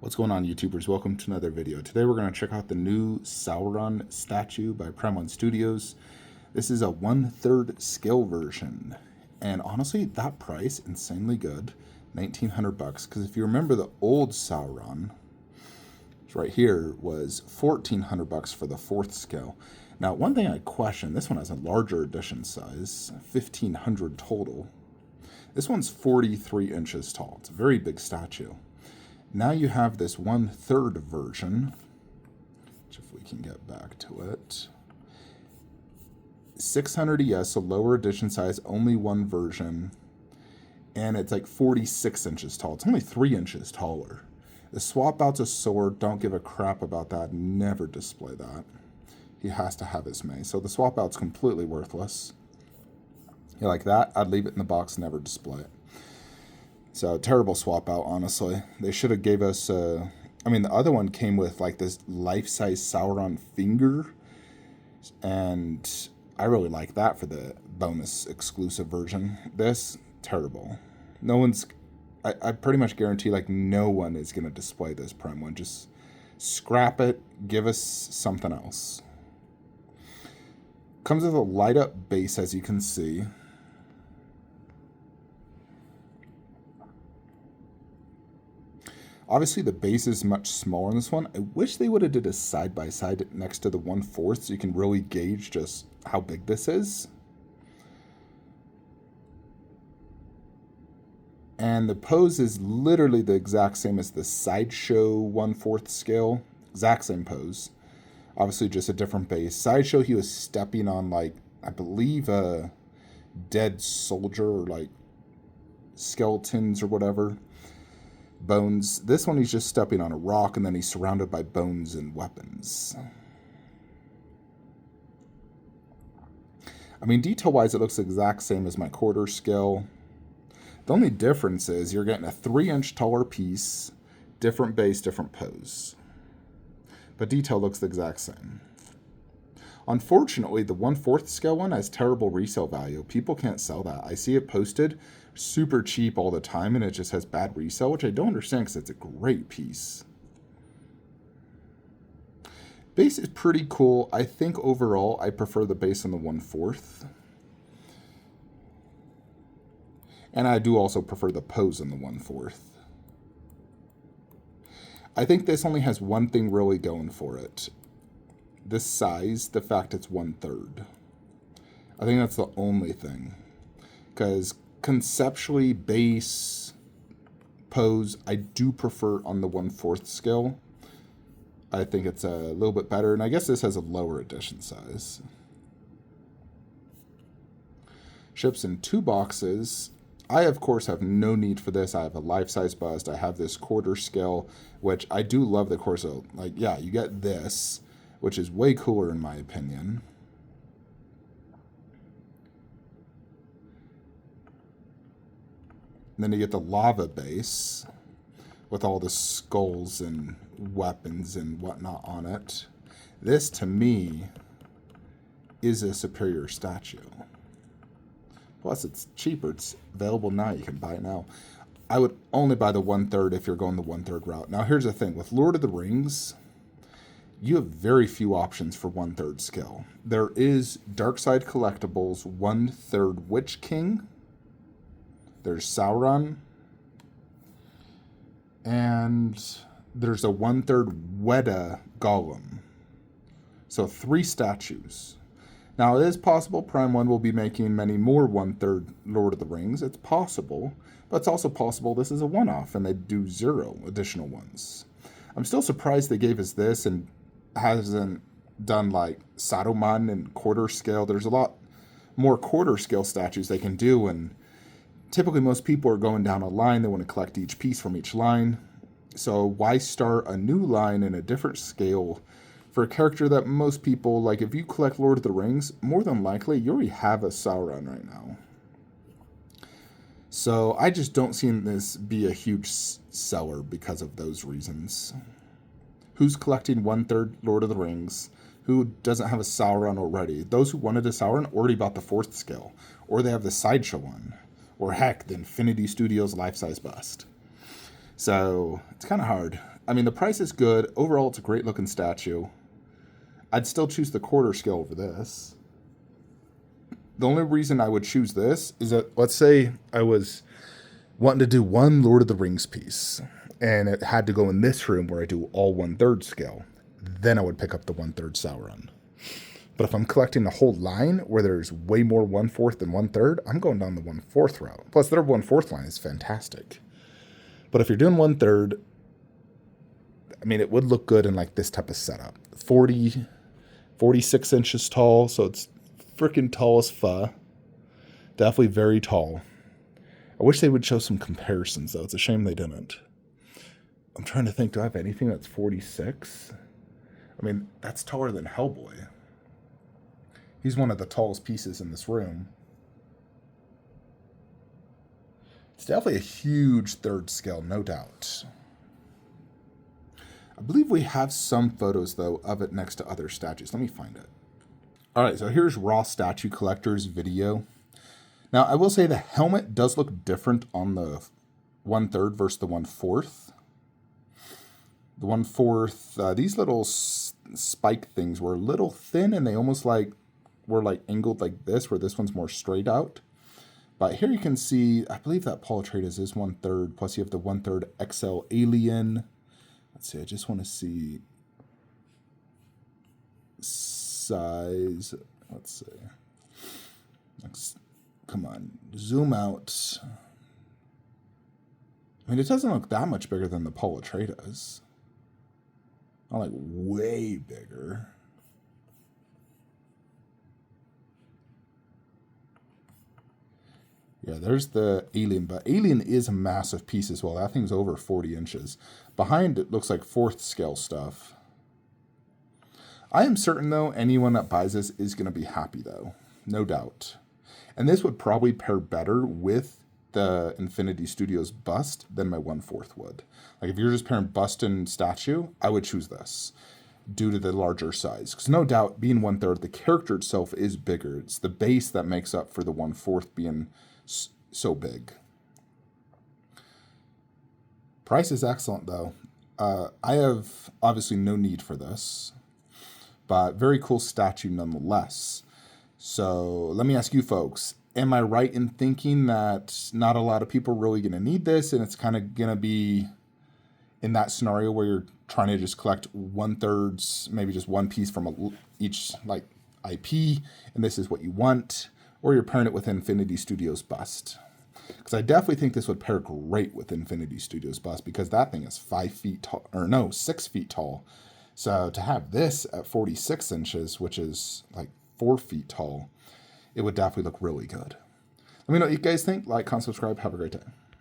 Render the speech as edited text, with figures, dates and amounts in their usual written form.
What's going on, YouTubers? Welcome to another video. Today we're going to check out the new Sauron statue by Prime 1 Studios. This is a 1/3 scale version, and honestly, that price, insanely good, $1,900. Because if you remember, the old Sauron, right here, was $1,400 for the 4th scale. Now, one thing I question, this one has a larger edition size, 1,500 total. This one's 43 inches tall. It's a very big statue. Now you have this 1/3 version, which if we can get back to it, 600 ES, so lower edition size, only one version, and it's like 46 inches tall. It's only 3 inches taller. The swap out's a sword, don't give a crap about that, never display that. He has to have his mace, so the swap out's completely worthless. You like that? I'd leave it in the box, never display it. So, terrible swap out, honestly. They should have gave us, I mean, the other one came with, like, this life-size Sauron finger. And I really like that for the bonus exclusive version. This, terrible. No one's, I pretty much guarantee, like, no one is going to display this Prime 1. Just scrap it, give us something else. Comes with a light-up base, as you can see. Obviously, the base is much smaller in this one. I wish they would have did a side-by-side next to the 1/4 so you can really gauge just how big this is. And the pose is literally the exact same as the Sideshow 1/4 scale. Exact same pose. Obviously, just a different base. Sideshow, he was stepping on, like, I believe a dead soldier or, like, skeletons or whatever. Bones. This one, he's just stepping on a rock, and then he's surrounded by bones and weapons. I mean, detail-wise, it looks the exact same as my quarter scale. The only difference is you're getting a 3-inch taller piece, different base, different pose. But detail looks the exact same. Unfortunately, the 1/4 scale one has terrible resale value. People can't sell that. I see it posted super cheap all the time, and it just has bad resale, which I don't understand because it's a great piece. Base is pretty cool. I think overall I prefer the base on the 1/4. And I do also prefer the pose on the 1/4. I think this only has one thing really going for it. This size, the fact it's 1/3. I think that's the only thing. Because conceptually, base, pose, I do prefer on the 1/4 scale. I think it's a little bit better, and I guess this has a lower edition size. Ships in 2 boxes. I, of course, have no need for this. I have a life-size bust. I have this quarter scale, which I do love the Corso. Like, yeah, you get this, which is way cooler in my opinion. And then you get the lava base with all the skulls and weapons and whatnot on it. This, to me, is a superior statue. Plus, it's cheaper. It's available now. You can buy it now. I would only buy the 1/3 if you're going the 1/3 route. Now, here's the thing. With Lord of the Rings, you have very few options for 1/3 scale. There is Darkside Collectibles 1/3 Witch King. There's Sauron. And there's a 1/3 Weta Golem. So 3 statues. Now, it is possible Prime 1 will be making many more 1/3 Lord of the Rings. It's possible. But it's also possible this is a one-off and they do 0 additional ones. I'm still surprised they gave us this and hasn't done like Saruman and quarter scale. There's a lot more quarter scale statues they can do, and typically most people are going down a line. They want to collect each piece from each line. So why start a new line in a different scale for a character that most people, like if you collect Lord of the Rings, more than likely you already have a Sauron right now. So I just don't see this be a huge seller because of those reasons. Who's collecting 1/3 Lord of the Rings? Who doesn't have a Sauron already? Those who wanted a Sauron already bought the 4th scale. Or they have the Sideshow one. Or heck, the Infinity Studios life-size bust. So it's kind of hard. I mean, the price is good. Overall, it's a great looking statue. I'd still choose the quarter scale over this. The only reason I would choose this is that, let's say I was wanting to do one Lord of the Rings piece, and it had to go in this room where I do all 1/3 scale. Then I would pick up the 1/3 Sauron. But if I'm collecting a whole line where there's way more 1/4 than 1/3, I'm going down the 1/4 route. Plus, their 1/4 line is fantastic. But if you're doing 1/3, I mean, it would look good in like this type of setup. 46 inches tall, so it's freaking tall as fuck. Definitely very tall. I wish they would show some comparisons, though. It's a shame they didn't. I'm trying to think, do I have anything that's 46? I mean, that's taller than Hellboy. He's one of the tallest pieces in this room. It's definitely a huge 3rd scale, no doubt. I believe we have some photos, though, of it next to other statues. Let me find it. All right, so here's Raw Statue Collector's video. Now, I will say the helmet does look different on the 1/3 versus the 1/4. The 1/4, these little spike things were a little thin, and they almost like were like angled like this, where this one's more straight out. But here you can see, I believe that Paul Atreides is 1/3, plus you have the 1/3 XL Alien. Let's see, I just want to see size. Let's see. Come on, zoom out. I mean, it doesn't look that much bigger than the Paul Atreides. Not like way bigger. Yeah, there's the Alien, but Alien is a massive piece as well. That thing's over 40 inches. Behind it looks like 4th scale stuff. I am certain, though, anyone that buys this is going to be happy, though. No doubt. And this would probably pair better with the Infinity Studios bust than my 1/4 would. Like, if you're just pairing bust and statue, I would choose this due to the larger size. Because no doubt, being 1/3, the character itself is bigger. It's the base that makes up for the 1/4 being so big. Price is excellent, though. I have obviously no need for this, but very cool statue nonetheless. So let me ask you folks, am I right in thinking that not a lot of people are really going to need this, and it's kind of going to be in that scenario where you're trying to just collect 1/3, maybe just one piece from each like IP, and this is what you want, or you're pairing it with Infinity Studios bust? Because I definitely think this would pair great with Infinity Studios bust, because that thing is 5 feet tall, or no, 6 feet tall. So to have this at 46 inches, which is like 4 feet tall, it would definitely look really good. Let me know what you guys think. Like, comment, subscribe. Have a great day.